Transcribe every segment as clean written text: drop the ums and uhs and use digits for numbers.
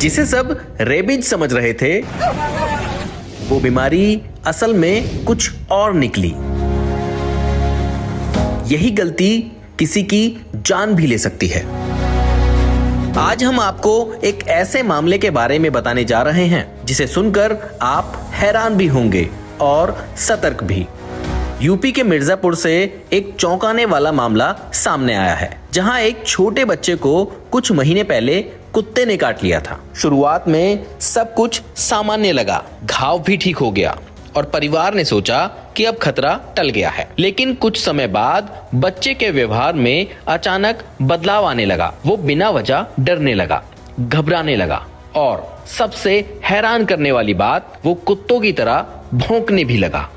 जिसे सब रेबीज समझ रहे थे, वो बीमारी असल में कुछ और निकली। यही गलती किसी की जान भी ले सकती है। आज हम आपको एक ऐसे मामले के बारे में बताने जा रहे हैं जिसे सुनकर आप हैरान भी होंगे और सतर्क भी। यूपी के मिर्जापुर से एक चौंकाने वाला मामला सामने आया है, जहां एक छोटे बच्चे को कुछ महीने पहले कुत्ते ने काट लिया था। शुरुआत में सब कुछ सामान्य लगा, घाव भी ठीक हो गया और परिवार ने सोचा कि अब खतरा टल गया है। लेकिन कुछ समय बाद बच्चे के व्यवहार में अचानक बदलाव आने लगा। वो बिना वजह डरने लगा, घबराने लगा और सबसे हैरान करने वाली बात, वो कुत्तों की तरह भौंकने भी लगा।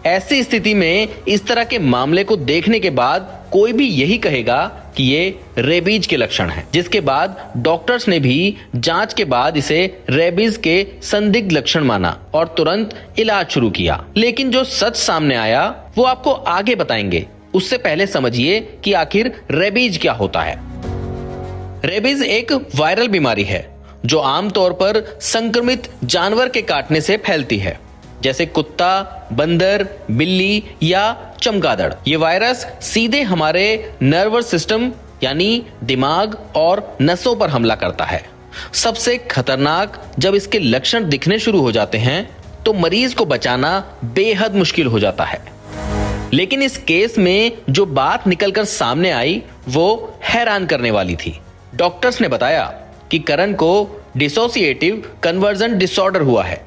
ऐसी स्थिति में इस तरह के मामले को देखने के बाद कोई भी यही कहेगा कि ये रेबीज के लक्षण हैं, जिसके बाद डॉक्टर्स ने भी जांच के बाद इसे रेबीज के संदिग्ध लक्षण माना और तुरंत इलाज शुरू किया। लेकिन जो सच सामने आया वो आपको आगे बताएंगे। उससे पहले समझिए कि आखिर रेबीज क्या होता है। रेबीज एक वायरल बीमारी है जो आमतौर पर संक्रमित जानवर के काटने से फैलती है, जैसे कुत्ता, बंदर, बिल्ली या चमगादड़। ये वायरस सीधे हमारे नर्वस सिस्टम यानी दिमाग और नसों पर हमला करता है। सबसे खतरनाक, जब इसके लक्षण दिखने शुरू हो जाते हैं तो मरीज को बचाना बेहद मुश्किल हो जाता है। लेकिन इस केस में जो बात निकलकर सामने आई वो हैरान करने वाली थी। डॉक्टर्स ने बताया कि करण को डिसोसिएटिव कन्वर्जन डिसऑर्डर हुआ है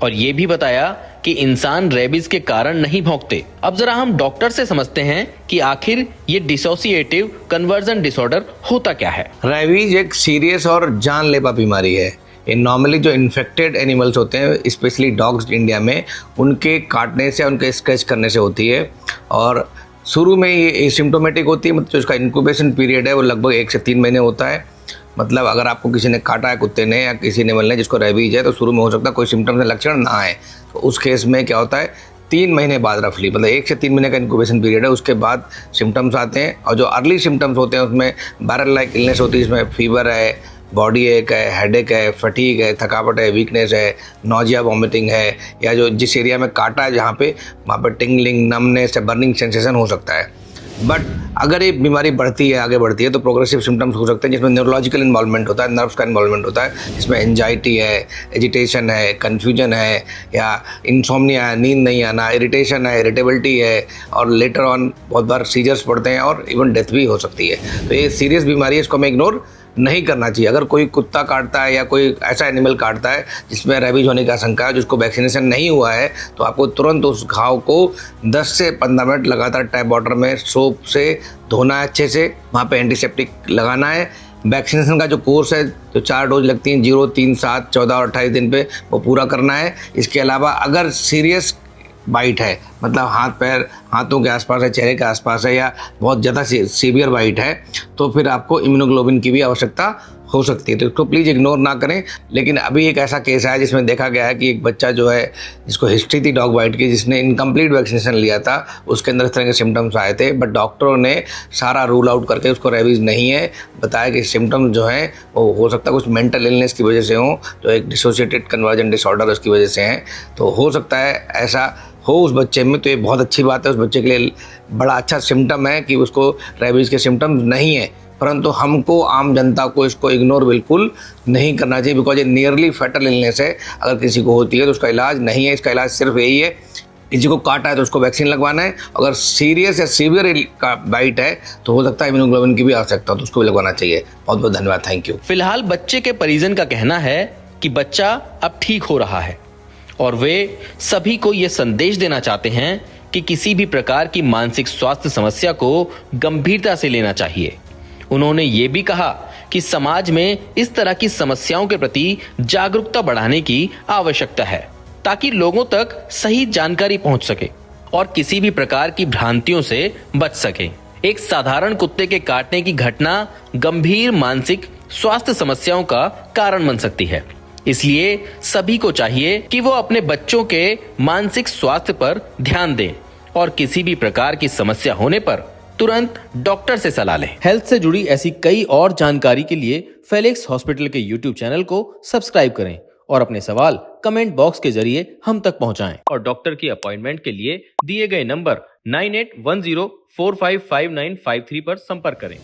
और ये भी बताया कि इंसान रेबीज के कारण नहीं भौंकते। अब जरा हम डॉक्टर से समझते हैं कि आखिर ये डिसोसिएटिव कन्वर्जन डिसऑर्डर होता क्या है। रेबीज एक सीरियस और जानलेवा बीमारी है। ये नॉर्मली जो इन्फेक्टेड एनिमल्स होते हैं, स्पेशली डॉग्स इंडिया में, उनके काटने से, उनके स्क्रैच करने से होती है और शुरू में ये एसिम्प्टोमेटिक होती है। मतलब जो इसका इंक्यूबेशन पीरियड है वो लगभग 1 से 3 महीने होता है। मतलब अगर आपको किसी ने काटा है, कुत्ते ने या किसी एनिमल ने जिसको रेबीज है, तो शुरू में हो सकता है कोई सिम्टम्स या लक्षण ना आए। तो उस केस में क्या होता है, 3 महीने बाद रफली, मतलब 1 से 3 महीने का इंक्यूबेशन पीरियड है, उसके बाद सिम्टम्स आते हैं। और जो अर्ली सिम्टम्स होते हैं उसमें वायरल लाइक इलनेस होती है, जिसमें फीवर है, बॉडी एक है, हेडेक है, फटीग है, थकावट है, वीकनेस है, नोजिया, वॉमिटिंग है, या जो जिस एरिया में काटा है जहाँ पे, वहाँ पर टिंगलिंग, नमनेस या बर्निंग सेंसेशन हो सकता है। बट अगर ये बीमारी बढ़ती है, आगे बढ़ती है, तो प्रोग्रेसिव सिम्टम्स हो सकते हैं जिसमें न्यूरोलॉजिकल इन्वॉल्वमेंट होता है, नर्व्स का इन्वॉल्वमेंट होता है, जिसमें एंजाइटी है, एजिटेशन है, कन्फ्यूजन है, या इंसोम्निया है, नींद नहीं आना, इरिटेशन है, इरिटेबिलिटी है, और लेटर ऑन बहुत बार सीजर्स पड़ते हैं और इवन डेथ भी हो सकती है। तो ये सीरियस बीमारी है, इसको हमें इग्नोर नहीं करना चाहिए। अगर कोई कुत्ता काटता है या कोई ऐसा एनिमल काटता है जिसमें रेबीज होने की आशंका है, जिसको वैक्सीनेशन नहीं हुआ है, तो आपको तुरंत उस घाव को 10 से 15 मिनट लगातार टैप वाटर में सोप से धोना है अच्छे से, वहाँ पे एंटीसेप्टिक लगाना है। वैक्सीनेशन का जो कोर्स है, जो 4 डोज लगती हैं, 0, 3, 7, 14 और 28 दिन पे, वो पूरा करना है। इसके अलावा अगर सीरियस बाइट है, मतलब हाथ पैर, हाथों के आसपास है, चेहरे के आसपास है, या बहुत ज़्यादा सीवियर बाइट है, तो फिर आपको इम्यूनोग्लोबिन की भी आवश्यकता हो सकती है। तो इसको प्लीज़ इग्नोर ना करें। लेकिन अभी एक ऐसा केस आया जिसमें देखा गया है कि एक बच्चा जो है, जिसको हिस्ट्री थी डॉग बाइट की, जिसने इनकम्प्लीट वैक्सीनेशन लिया था, उसके अंदर इस तरह के सिम्टम्स आए थे, बट डॉक्टरों ने सारा रूल आउट करके उसको रेबीज नहीं है बताया कि सिम्टम्स जो हैं वो हो सकता है कुछ मेंटल इलनेस की वजह से हों, तो एक डिसोसिएटेड कन्वर्जन डिसऑर्डर उसकी वजह से हैं। तो हो सकता है ऐसा हो उस बच्चे में, तो ये बहुत अच्छी बात है। उस बच्चे के लिए बड़ा अच्छा सिम्टम है कि उसको रेबीज के सिम्टम्स नहीं है। परंतु हमको, आम जनता को, इसको इग्नोर बिल्कुल नहीं करना चाहिए, बिकॉज ये नियरली फैटल इलनेस है। अगर किसी को होती है तो उसका इलाज नहीं है। इसका इलाज सिर्फ यही है, किसी को काटा है तो उसको वैक्सीन लगवाना है। अगर सीरियस या सीवियर का बाइट है तो हो सकता है इम्यूनोग्लोबिन की भी आवश्यकता हो, तो उसको भी लगवाना चाहिए। बहुत बहुत धन्यवाद, थैंक यू। फिलहाल बच्चे के परिजन का कहना है कि बच्चा अब ठीक हो रहा है और वे सभी को ये संदेश देना चाहते हैं कि किसी भी प्रकार की मानसिक स्वास्थ्य समस्या को गंभीरता से लेना चाहिए। उन्होंने ये भी कहा कि समाज में इस तरह की समस्याओं के प्रति जागरूकता बढ़ाने की आवश्यकता है, ताकि लोगों तक सही जानकारी पहुंच सके और किसी भी प्रकार की भ्रांतियों से बच सके। एक साधारण कुत्ते के काटने की घटना गंभीर मानसिक स्वास्थ्य समस्याओं का कारण बन सकती है। इसलिए सभी को चाहिए कि वो अपने बच्चों के मानसिक स्वास्थ्य पर ध्यान दें और किसी भी प्रकार की समस्या होने पर तुरंत डॉक्टर से सलाह लें। हेल्थ से जुड़ी ऐसी कई और जानकारी के लिए फेलिक्स हॉस्पिटल के यूट्यूब चैनल को सब्सक्राइब करें और अपने सवाल कमेंट बॉक्स के जरिए हम तक पहुंचाएं। और डॉक्टर की अपॉइंटमेंट के लिए दिए गए नंबर 9810455953 पर संपर्क करें।